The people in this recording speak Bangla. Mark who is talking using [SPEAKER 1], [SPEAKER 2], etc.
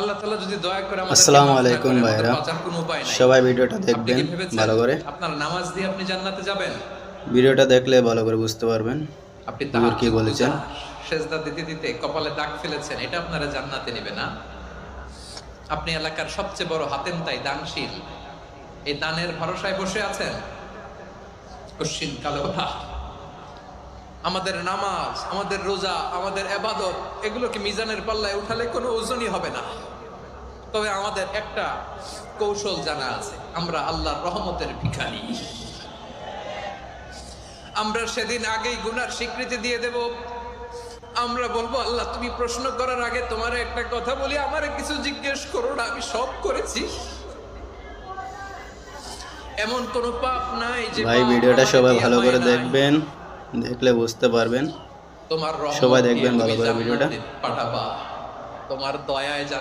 [SPEAKER 1] আল্লাহ তাআলা যদি দয়া করে আমাদের
[SPEAKER 2] আসসালামু আলাইকুম ভাইরা,
[SPEAKER 1] বাঁচার কোনো উপায় নাই।
[SPEAKER 2] সবাই ভিডিওটা
[SPEAKER 1] আপনি
[SPEAKER 2] দেখবেন
[SPEAKER 1] কি ভেবেছেন
[SPEAKER 2] ভালো করে।
[SPEAKER 1] আপনার নামাজ দিয়ে আপনি জান্নাতে যাবেন?
[SPEAKER 2] ভিডিওটা দেখলে ভালো করে বুঝতে পারবেন
[SPEAKER 1] আপনি
[SPEAKER 2] হুজুর কি
[SPEAKER 1] তাহাজ্জুদ
[SPEAKER 2] বলেছেন।
[SPEAKER 1] গুজার, সেজদা দিতে দিতে কপালে দাগ ফেলেছেন, এটা আপনারা জান্নাতে নেবে না? আপনি এলাকার সবচেয়ে বড় হাতেম তাই দানশীল, এই দানের ভরসায় বসে আছেন। কশিন কালো আমাদের নামাজ, আমাদের রোজা, আমাদের ইবাদত, এগুলোকে মিজানের পাল্লায় উঠালে কোনো ওজনই হবে না। তবে আমাদের একটা কৌশল জানা আছে, আমরা আল্লাহর রহমতের ভিখারি। আমরা সেদিন আগেই গুনার স্বীকৃতি দিয়ে দেব। আমরা বলবো, আল্লাহ তুমি প্রশ্ন করার আগে তোমার একটা কথা বলি, আমারে কিছু জিজ্ঞেস করো না, আমি সব করেছি। এমন কোন পাপ নাই যে
[SPEAKER 2] ভাই ভিডিওটা সবাই ভালো করে দেখবেন, দেখলে বুঝতে পারবেন।
[SPEAKER 1] তোমার
[SPEAKER 2] সবাই দেখবেন ভালো করে ভিডিওটা।
[SPEAKER 1] পাঠাবা, তোমার দয়ায় জান